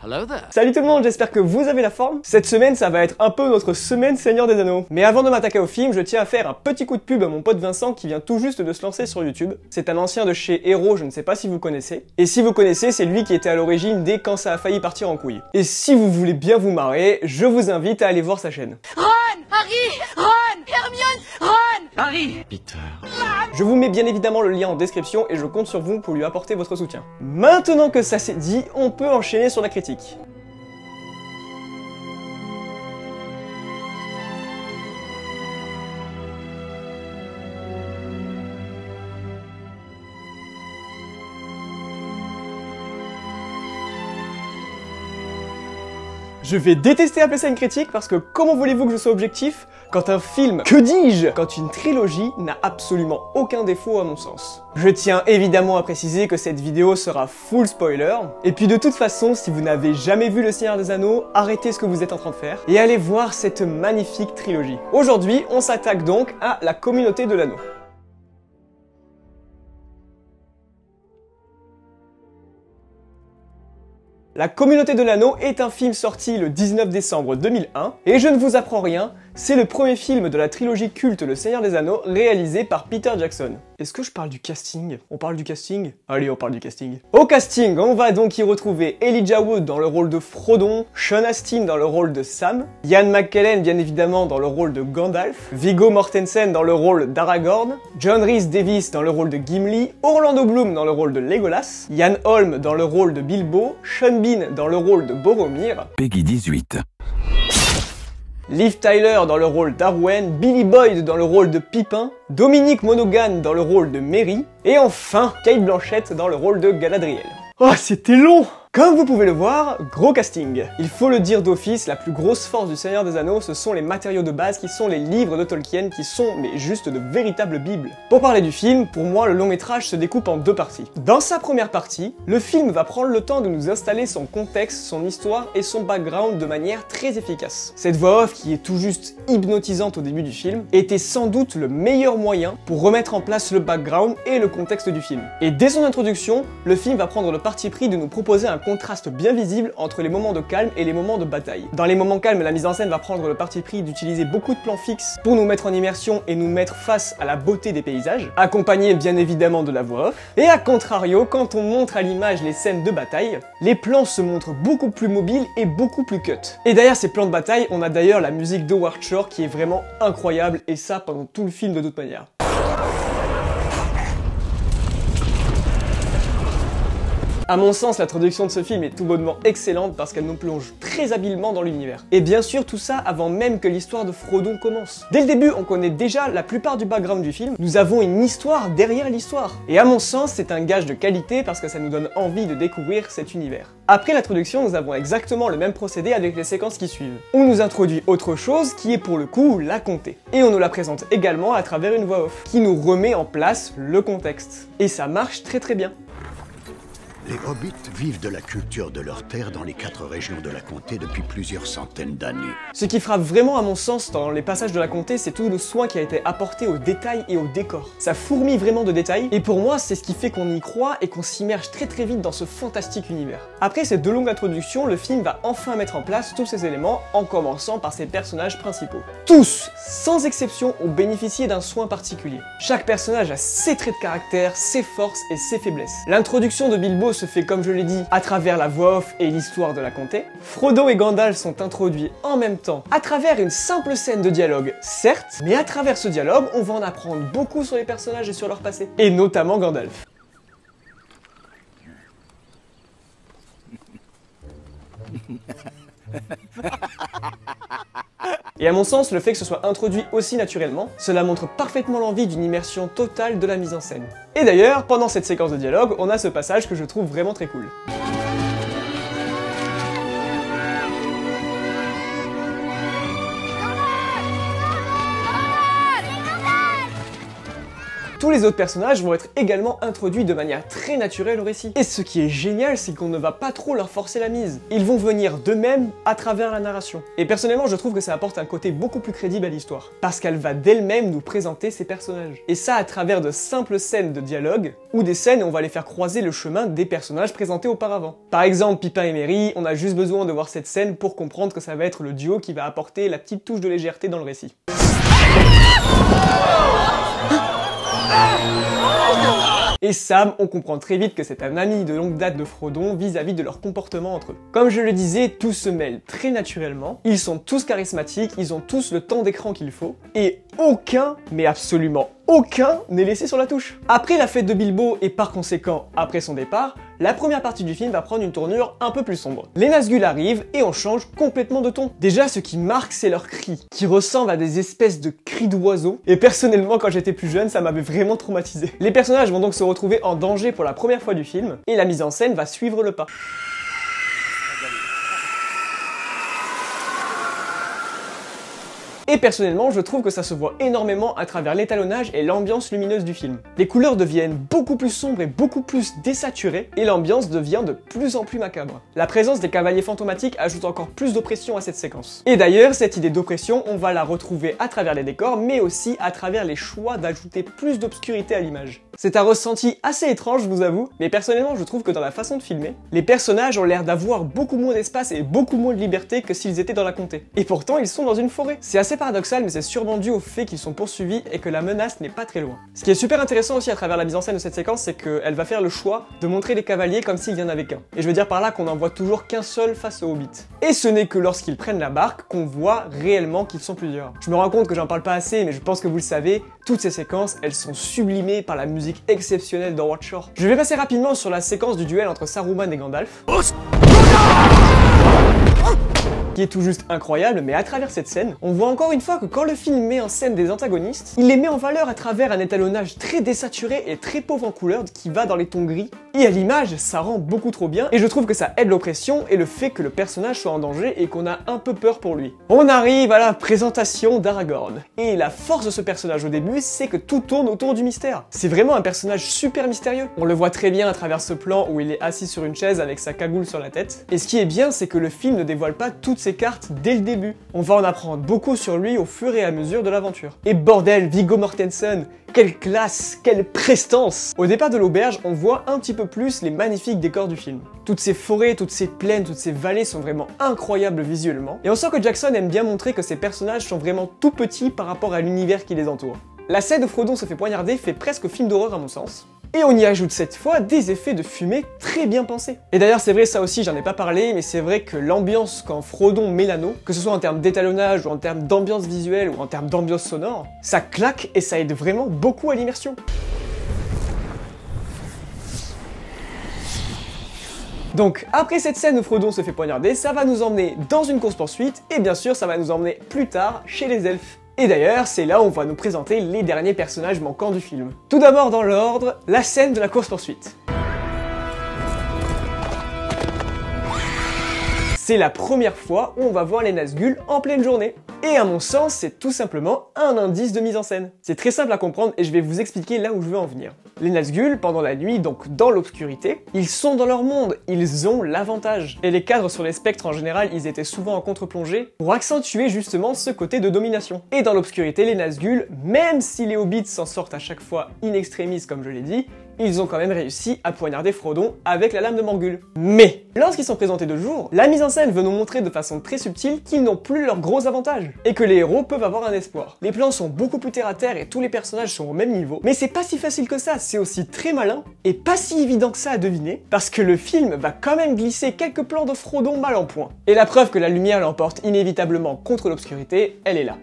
Hello there. Salut tout le monde, j'espère que vous avez la forme. Cette semaine, ça va être un peu notre semaine Seigneur des Anneaux. Mais avant de m'attaquer au film, je tiens à faire un petit coup de pub à mon pote Vincent qui vient tout juste de se lancer sur YouTube. C'est un ancien de chez Hero, je ne sais pas si vous connaissez. Et si vous connaissez, c'est lui qui était à l'origine dès quand ça a failli partir en couille. Et si vous voulez bien vous marrer, je vous invite à aller voir sa chaîne. Ron, Harry, Ron, Hermione, Ron, Harry. Peter. Je vous mets bien évidemment le lien en description et je compte sur vous pour lui apporter votre soutien. Maintenant que ça c'est dit, on peut enchaîner sur la critique. Je vais détester appeler ça une critique parce que comment voulez-vous que je sois objectif quand un film, que dis-je, quand une trilogie n'a absolument aucun défaut à mon sens. Je tiens évidemment à préciser que cette vidéo sera full spoiler, et puis de toute façon, si vous n'avez jamais vu Le Seigneur des Anneaux, arrêtez ce que vous êtes en train de faire et allez voir cette magnifique trilogie. Aujourd'hui, on s'attaque donc à La Communauté de l'Anneau. La Communauté de l'Anneau est un film sorti le 19 décembre 2001, et je ne vous apprends rien, c'est le premier film de la trilogie culte Le Seigneur des Anneaux réalisé par Peter Jackson. Est-ce que je parle du casting? On parle du casting? Allez, on parle du casting. Au casting, on va donc y retrouver Elijah Wood dans le rôle de Frodon, Sean Astin dans le rôle de Sam, Ian McKellen bien évidemment dans le rôle de Gandalf, Viggo Mortensen dans le rôle d'Aragorn, John Rhys Davies dans le rôle de Gimli, Orlando Bloom dans le rôle de Legolas, Ian Holm dans le rôle de Bilbo, Sean Bean dans le rôle de Boromir, Peggy 18. Liv Tyler dans le rôle d'Arwen, Billy Boyd dans le rôle de Pipin, Dominique Monaghan dans le rôle de Merry, et enfin Cate Blanchett dans le rôle de Galadriel. Oh, c'était long! Comme vous pouvez le voir, gros casting. Il faut le dire d'office, la plus grosse force du Seigneur des Anneaux, ce sont les matériaux de base qui sont les livres de Tolkien qui sont mais juste de véritables bibles. Pour parler du film, pour moi le long métrage se découpe en deux parties. Dans sa première partie, le film va prendre le temps de nous installer son contexte, son histoire et son background de manière très efficace. Cette voix off qui est tout juste hypnotisante au début du film était sans doute le meilleur moyen pour remettre en place le background et le contexte du film. Et dès son introduction, le film va prendre le parti pris de nous proposer un contraste bien visible entre les moments de calme et les moments de bataille. Dans les moments calmes, la mise en scène va prendre le parti pris d'utiliser beaucoup de plans fixes pour nous mettre en immersion et nous mettre face à la beauté des paysages, accompagné bien évidemment de la voix off. Et à contrario, quand on montre à l'image les scènes de bataille, les plans se montrent beaucoup plus mobiles et beaucoup plus cut. Et derrière ces plans de bataille, on a d'ailleurs la musique d'Howard Shore qui est vraiment incroyable, et ça pendant tout le film de toute manière. A mon sens, l'introduction de ce film est tout bonnement excellente parce qu'elle nous plonge très habilement dans l'univers. Et bien sûr, tout ça avant même que l'histoire de Frodon commence. Dès le début, on connaît déjà la plupart du background du film, nous avons une histoire derrière l'histoire. Et à mon sens, c'est un gage de qualité parce que ça nous donne envie de découvrir cet univers. Après l'introduction, nous avons exactement le même procédé avec les séquences qui suivent. On nous introduit autre chose qui est pour le coup la comté. Et on nous la présente également à travers une voix off, qui nous remet en place le contexte. Et ça marche très très bien. Les hobbits vivent de la culture de leur terre dans les 4 régions de la comté depuis plusieurs centaines d'années. Ce qui frappe vraiment à mon sens dans les passages de la comté, c'est tout le soin qui a été apporté aux détails et au décor. Ça fourmille vraiment de détails, et pour moi, c'est ce qui fait qu'on y croit et qu'on s'immerge très très vite dans ce fantastique univers. Après ces deux longues introductions, le film va enfin mettre en place tous ces éléments, en commençant par ses personnages principaux. Tous, sans exception, ont bénéficié d'un soin particulier. Chaque personnage a ses traits de caractère, ses forces et ses faiblesses. L'introduction de Bilbo se fait, comme je l'ai dit, à travers la voix off et l'histoire de la comté. Frodo et Gandalf sont introduits en même temps à travers une simple scène de dialogue, certes, mais à travers ce dialogue, on va en apprendre beaucoup sur les personnages et sur leur passé, et notamment Gandalf. Et à mon sens, le fait que ce soit introduit aussi naturellement, cela montre parfaitement l'envie d'une immersion totale de la mise en scène. Et d'ailleurs, pendant cette séquence de dialogue, on a ce passage que je trouve vraiment très cool. tous les autres personnages vont être également introduits de manière très naturelle au récit. Et ce qui est génial, c'est qu'on ne va pas trop leur forcer la mise. Ils vont venir d'eux-mêmes à travers la narration. Et personnellement, je trouve que ça apporte un côté beaucoup plus crédible à l'histoire, parce qu'elle va d'elle-même nous présenter ses personnages. Et ça à travers de simples scènes de dialogue, ou des scènes où on va les faire croiser le chemin des personnages présentés auparavant. Par exemple, Pipin et Merry, on a juste besoin de voir cette scène pour comprendre que ça va être le duo qui va apporter la petite touche de légèreté dans le récit. Et Sam, on comprend très vite que c'est un ami de longue date de Frodon vis-à-vis de leur comportement entre eux. Comme je le disais, tout se mêle très naturellement, ils sont tous charismatiques, ils ont tous le temps d'écran qu'il faut, et aucun, mais absolument aucun, n'est laissé sur la touche. Après la fête de Bilbo et par conséquent après son départ, la première partie du film va prendre une tournure un peu plus sombre. Les Nazgûl arrivent et on change complètement de ton. Déjà, ce qui marque, c'est leurs cris, qui ressemblent à des espèces de cris d'oiseaux, et personnellement, quand j'étais plus jeune, ça m'avait vraiment traumatisé. Les personnages vont donc se retrouver en danger pour la première fois du film, et la mise en scène va suivre le pas. Et personnellement, je trouve que ça se voit énormément à travers l'étalonnage et l'ambiance lumineuse du film. Les couleurs deviennent beaucoup plus sombres et beaucoup plus désaturées, et l'ambiance devient de plus en plus macabre. La présence des cavaliers fantomatiques ajoute encore plus d'oppression à cette séquence. Et d'ailleurs, cette idée d'oppression, on va la retrouver à travers les décors, mais aussi à travers les choix d'ajouter plus d'obscurité à l'image. C'est un ressenti assez étrange, je vous avoue, mais personnellement, je trouve que dans la façon de filmer, les personnages ont l'air d'avoir beaucoup moins d'espace et beaucoup moins de liberté que s'ils étaient dans la comté. Et pourtant, ils sont dans une forêt. C'est assez paradoxal, mais c'est sûrement dû au fait qu'ils sont poursuivis et que la menace n'est pas très loin. Ce qui est super intéressant aussi à travers la mise en scène de cette séquence, c'est qu'elle va faire le choix de montrer les cavaliers comme s'il y en avait qu'un. Et je veux dire par là qu'on n'en voit toujours qu'un seul face aux hobbits. Et ce n'est que lorsqu'ils prennent la barque qu'on voit réellement qu'ils sont plusieurs. Je me rends compte que j'en parle pas assez, mais je pense que vous le savez, toutes ces séquences, elles sont sublimées par la musique exceptionnelle d'Howard Shore. Je vais passer rapidement sur la séquence du duel entre Saruman et Gandalf, qui est tout juste incroyable, mais à travers cette scène, on voit encore une fois que quand le film met en scène des antagonistes, il les met en valeur à travers un étalonnage très désaturé et très pauvre en couleurs qui va dans les tons gris, et à l'image, ça rend beaucoup trop bien, et je trouve que ça aide l'oppression et le fait que le personnage soit en danger et qu'on a un peu peur pour lui. On arrive à la présentation d'Aragorn, et la force de ce personnage au début, c'est que tout tourne autour du mystère. C'est vraiment un personnage super mystérieux. On le voit très bien à travers ce plan où il est assis sur une chaise avec sa cagoule sur la tête, et ce qui est bien, c'est que le film ne dévoile pas toutes ses cartes dès le début. On va en apprendre beaucoup sur lui au fur et à mesure de l'aventure. Et bordel, Viggo Mortensen, quelle classe, quelle prestance! Au départ de l'auberge, on voit un petit peu plus les magnifiques décors du film. Toutes ces forêts, toutes ces plaines, toutes ces vallées sont vraiment incroyables visuellement. Et on sent que Jackson aime bien montrer que ces personnages sont vraiment tout petits par rapport à l'univers qui les entoure. La scène où Frodon se fait poignarder fait presque film d'horreur à mon sens. Et on y ajoute cette fois des effets de fumée très bien pensés. Et d'ailleurs c'est vrai, ça aussi j'en ai pas parlé, mais c'est vrai que l'ambiance quand Frodon met l'anneau, que ce soit en termes d'étalonnage ou en termes d'ambiance visuelle ou en termes d'ambiance sonore, ça claque et ça aide vraiment beaucoup à l'immersion. Donc après cette scène où Frodon se fait poignarder, ça va nous emmener dans une course-poursuite, et bien sûr ça va nous emmener plus tard chez les elfes. Et d'ailleurs, c'est là où on va nous présenter les derniers personnages manquants du film. Tout d'abord dans l'ordre, la scène de la course-poursuite. C'est la première fois où on va voir les Nazgûl en pleine journée. Et à mon sens, c'est tout simplement un indice de mise en scène. C'est très simple à comprendre et je vais vous expliquer là où je veux en venir. Les Nazgûl, pendant la nuit, donc dans l'obscurité, ils sont dans leur monde, ils ont l'avantage. Et les cadres sur les spectres en général, ils étaient souvent en contre-plongée pour accentuer justement ce côté de domination. Et dans l'obscurité, les Nazgûl, même si les hobbits s'en sortent à chaque fois in extremis comme je l'ai dit, ils ont quand même réussi à poignarder Frodon avec la lame de Morgul. Mais, lorsqu'ils sont présentés de jour, la mise en scène veut nous montrer de façon très subtile qu'ils n'ont plus leurs gros avantages, et que les héros peuvent avoir un espoir. Les plans sont beaucoup plus terre à terre et tous les personnages sont au même niveau, mais c'est pas si facile que ça, c'est aussi très malin, et pas si évident que ça à deviner, parce que le film va quand même glisser quelques plans de Frodon mal en point. Et la preuve que la lumière l'emporte inévitablement contre l'obscurité, elle est là.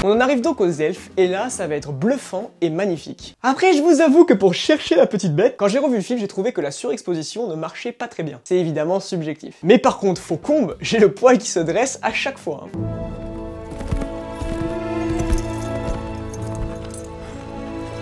On en arrive donc aux elfes, et là, ça va être bluffant et magnifique. Après, je vous avoue que pour chercher la petite bête, quand j'ai revu le film, j'ai trouvé que la surexposition ne marchait pas très bien. C'est évidemment subjectif. Mais par contre, Faucombe, j'ai le poil qui se dresse à chaque fois.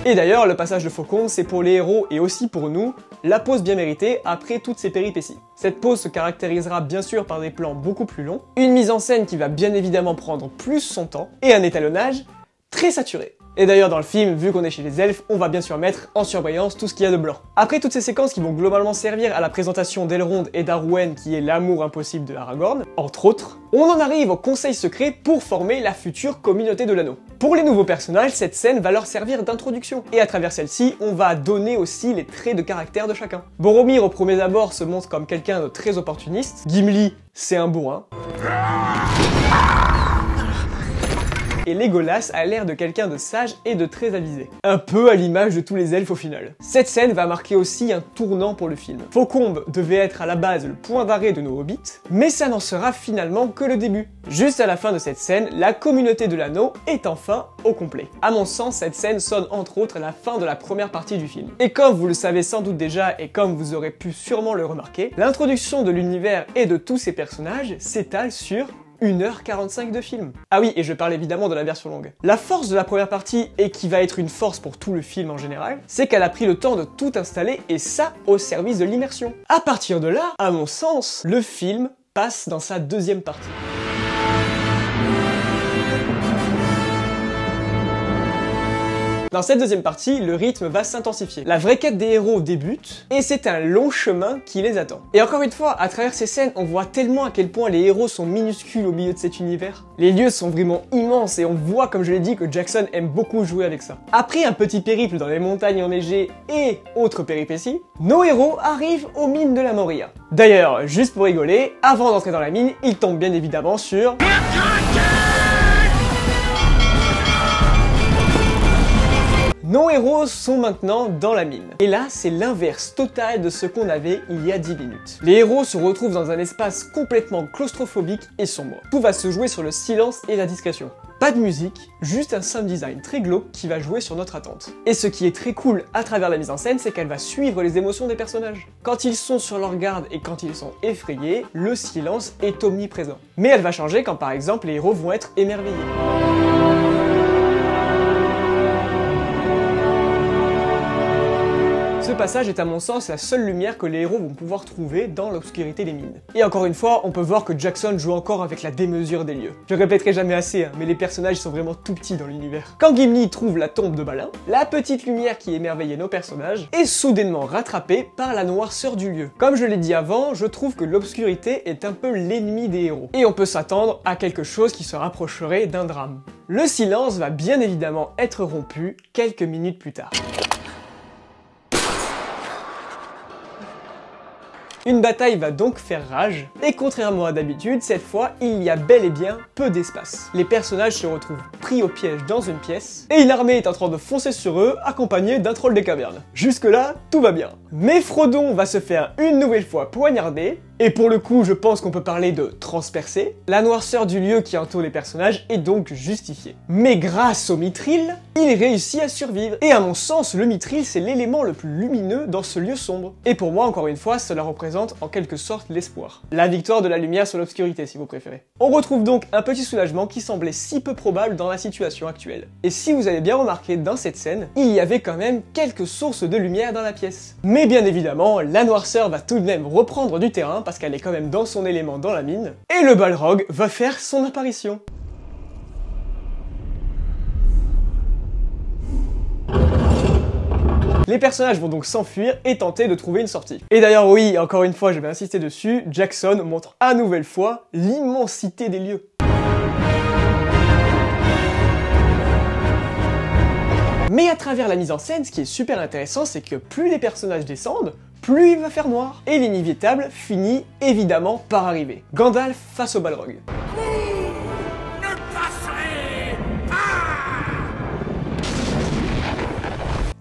Et d'ailleurs, le passage de Faucombe, c'est pour les héros et aussi pour nous, la pause bien méritée après toutes ces péripéties. Cette pause se caractérisera bien sûr par des plans beaucoup plus longs, une mise en scène qui va bien évidemment prendre plus son temps, et un étalonnage très saturé. Et d'ailleurs dans le film, vu qu'on est chez les elfes, on va bien sûr mettre en surbrillance tout ce qu'il y a de blanc. Après toutes ces séquences qui vont globalement servir à la présentation d'Elrond et d'Arwen qui est l'amour impossible de Aragorn, entre autres, on en arrive au conseil secret pour former la future communauté de l'anneau. Pour les nouveaux personnages, cette scène va leur servir d'introduction, et à travers celle-ci, on va donner aussi les traits de caractère de chacun. Boromir au premier abord se montre comme quelqu'un de très opportuniste, Gimli c'est un bourrin, et Legolas a l'air de quelqu'un de sage et de très avisé. Un peu à l'image de tous les elfes au final. Cette scène va marquer aussi un tournant pour le film. Faucombe devait être à la base le point d'arrêt de nos hobbits, mais ça n'en sera finalement que le début. Juste à la fin de cette scène, la communauté de l'anneau est enfin au complet. À mon sens, cette scène sonne entre autres la fin de la première partie du film. Et comme vous le savez sans doute déjà et comme vous aurez pu sûrement le remarquer, l'introduction de l'univers et de tous ces personnages s'étale sur 1h45 de film. Ah oui, et je parle évidemment de la version longue. La force de la première partie, et qui va être une force pour tout le film en général, c'est qu'elle a pris le temps de tout installer, et ça au service de l'immersion. À partir de là, à mon sens, le film passe dans sa deuxième partie. Dans cette deuxième partie, le rythme va s'intensifier. La vraie quête des héros débute, et c'est un long chemin qui les attend. Et encore une fois, à travers ces scènes, on voit tellement à quel point les héros sont minuscules au milieu de cet univers. Les lieux sont vraiment immenses, et on voit, comme je l'ai dit, que Jackson aime beaucoup jouer avec ça. Après un petit périple dans les montagnes enneigées et autres péripéties, nos héros arrivent aux mines de la Moria. D'ailleurs, juste pour rigoler, avant d'entrer dans la mine, ils tombent bien évidemment sur... Nos héros sont maintenant dans la mine. Et là, c'est l'inverse total de ce qu'on avait il y a 10 minutes. Les héros se retrouvent dans un espace complètement claustrophobique et sombre. Tout va se jouer sur le silence et la discrétion. Pas de musique, juste un sound design très glauque qui va jouer sur notre attente. Et ce qui est très cool à travers la mise en scène, c'est qu'elle va suivre les émotions des personnages. Quand ils sont sur leur garde et quand ils sont effrayés, le silence est omniprésent. Mais elle va changer quand par exemple les héros vont être émerveillés. Ce passage est à mon sens la seule lumière que les héros vont pouvoir trouver dans l'obscurité des mines. Et encore une fois, on peut voir que Jackson joue encore avec la démesure des lieux. Je répéterai jamais assez, mais les personnages sont vraiment tout petits dans l'univers. Quand Gimli trouve la tombe de Balin, la petite lumière qui émerveillait nos personnages est soudainement rattrapée par la noirceur du lieu. Comme je l'ai dit avant, je trouve que l'obscurité est un peu l'ennemi des héros. Et on peut s'attendre à quelque chose qui se rapprocherait d'un drame. Le silence va bien évidemment être rompu quelques minutes plus tard. Une bataille va donc faire rage, et contrairement à d'habitude, cette fois, il y a bel et bien peu d'espace. Les personnages se retrouvent pris au piège dans une pièce, et une armée est en train de foncer sur eux, accompagnée d'un troll des cavernes. Jusque-là, tout va bien. Mais Frodon va se faire une nouvelle fois poignarder, et pour le coup, je pense qu'on peut parler de transpercer. La noirceur du lieu qui entoure les personnages est donc justifiée. Mais grâce au mithril, il réussit à survivre. Et à mon sens, le mithril, c'est l'élément le plus lumineux dans ce lieu sombre. Et pour moi, encore une fois, cela représente en quelque sorte l'espoir. La victoire de la lumière sur l'obscurité, si vous préférez. On retrouve donc un petit soulagement qui semblait si peu probable dans la situation actuelle. Et si vous avez bien remarqué dans cette scène, il y avait quand même quelques sources de lumière dans la pièce. Mais bien évidemment, la noirceur va tout de même reprendre du terrain parce qu'elle est quand même dans son élément dans la mine, et le Balrog va faire son apparition. Les personnages vont donc s'enfuir et tenter de trouver une sortie. Et d'ailleurs oui, encore une fois je vais insister dessus, Jackson montre à nouvelle fois l'immensité des lieux. Mais à travers la mise en scène, ce qui est super intéressant, c'est que plus les personnages descendent, plus il va faire noir. Et l'inévitable finit évidemment par arriver. Gandalf face au Balrog.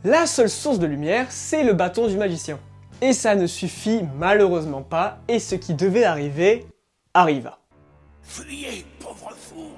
La seule source de lumière, c'est le bâton du magicien. Et ça ne suffit malheureusement pas, et ce qui devait arriver, arriva. Fuyez, pauvre fou!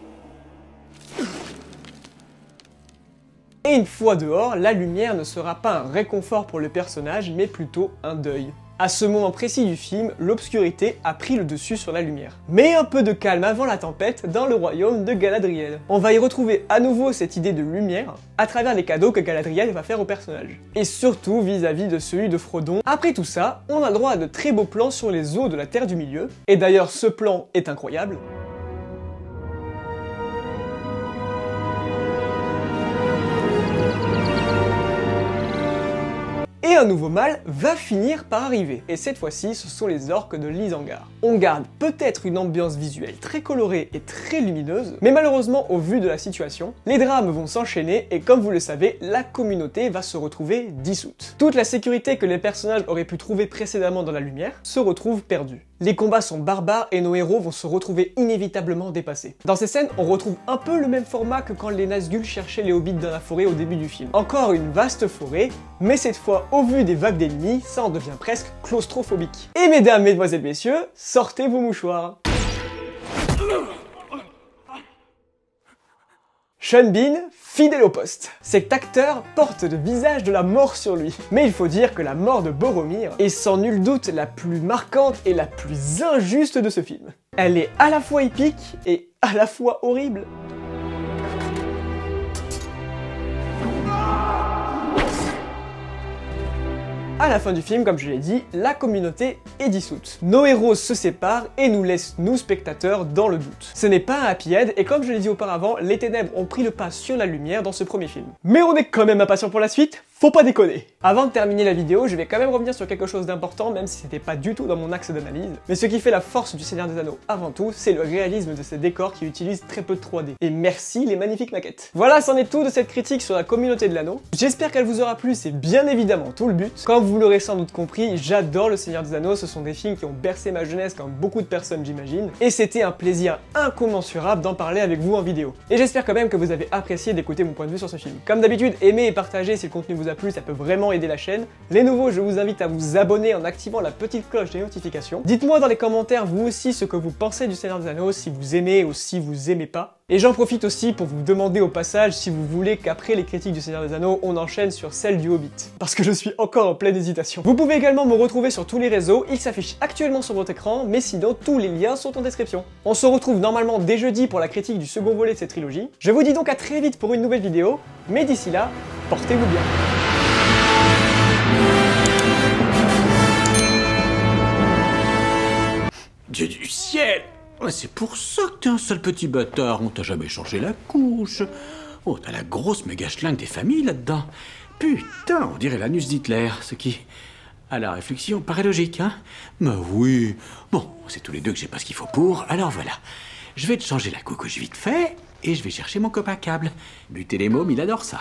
Et une fois dehors, la lumière ne sera pas un réconfort pour le personnage, mais plutôt un deuil. À ce moment précis du film, l'obscurité a pris le dessus sur la lumière. Mais un peu de calme avant la tempête dans le royaume de Galadriel. On va y retrouver à nouveau cette idée de lumière à travers les cadeaux que Galadriel va faire au personnage. Et surtout vis-à-vis de celui de Frodon. Après tout ça, on a droit à de très beaux plans sur les eaux de la Terre du Milieu. Et d'ailleurs, ce plan est incroyable. Et un nouveau mal va finir par arriver, et cette fois-ci ce sont les orques de l'Isengard. On garde peut-être une ambiance visuelle très colorée et très lumineuse, mais malheureusement au vu de la situation, les drames vont s'enchaîner et comme vous le savez, la communauté va se retrouver dissoute. Toute la sécurité que les personnages auraient pu trouver précédemment dans la lumière se retrouve perdue. Les combats sont barbares et nos héros vont se retrouver inévitablement dépassés. Dans ces scènes, on retrouve un peu le même format que quand les Nazgûl cherchaient les hobbits dans la forêt au début du film. Encore une vaste forêt, mais cette fois, au vu des vagues d'ennemis, ça en devient presque claustrophobique. Et mesdames, mesdemoiselles, messieurs, sortez vos mouchoirs. Sean Bean, fidèle au poste. Cet acteur porte le visage de la mort sur lui. Mais il faut dire que la mort de Boromir est sans nul doute la plus marquante et la plus injuste de ce film. Elle est à la fois épique et à la fois horrible. À la fin du film, comme je l'ai dit, la communauté est dissoute. Nos héros se séparent et nous laissent, nous spectateurs, dans le doute. Ce n'est pas un happy end et comme je l'ai dit auparavant, les ténèbres ont pris le pas sur la lumière dans ce premier film. Mais on est quand même impatient pour la suite, faut pas déconner. Avant de terminer la vidéo, je vais quand même revenir sur quelque chose d'important, même si c'était pas du tout dans mon axe d'analyse. Mais ce qui fait la force du Seigneur des Anneaux avant tout, c'est le réalisme de ces décors qui utilisent très peu de 3D. Et merci les magnifiques maquettes. Voilà, c'en est tout de cette critique sur la communauté de l'anneau. J'espère qu'elle vous aura plu, c'est bien évidemment tout le but. Comme vous l'aurez sans doute compris, j'adore le Seigneur des Anneaux, ce sont des films qui ont bercé ma jeunesse comme beaucoup de personnes j'imagine. Et c'était un plaisir incommensurable d'en parler avec vous en vidéo. Et j'espère quand même que vous avez apprécié d'écouter mon point de vue sur ce film. Comme d'habitude, aimez et partagez si le contenu vous a plu, ça peut vraiment aider la chaîne. Les nouveaux, je vous invite à vous abonner en activant la petite cloche des notifications. Dites-moi dans les commentaires vous aussi ce que vous pensez du Seigneur des Anneaux, si vous aimez ou si vous aimez pas. Et j'en profite aussi pour vous demander au passage si vous voulez qu'après les critiques du Seigneur des Anneaux, on enchaîne sur celle du Hobbit. Parce que je suis encore en pleine hésitation. Vous pouvez également me retrouver sur tous les réseaux, ils s'affichent actuellement sur votre écran, mais sinon tous les liens sont en description. On se retrouve normalement dès jeudi pour la critique du second volet de cette trilogie. Je vous dis donc à très vite pour une nouvelle vidéo, mais d'ici là, portez-vous bien. Dieu du ciel! C'est pour ça que t'es un sale petit bâtard, on t'a jamais changé la couche. Oh, t'as la grosse méga schlingue des familles là-dedans. Putain, on dirait l'anus d'Hitler, ce qui, à la réflexion, paraît logique, hein? Mais oui. Bon, on sait tous les deux que j'ai pas ce qu'il faut pour, alors voilà. Je vais te changer la coucouche vite fait, et je vais chercher mon copain câble. Buter les mômes, il adore ça.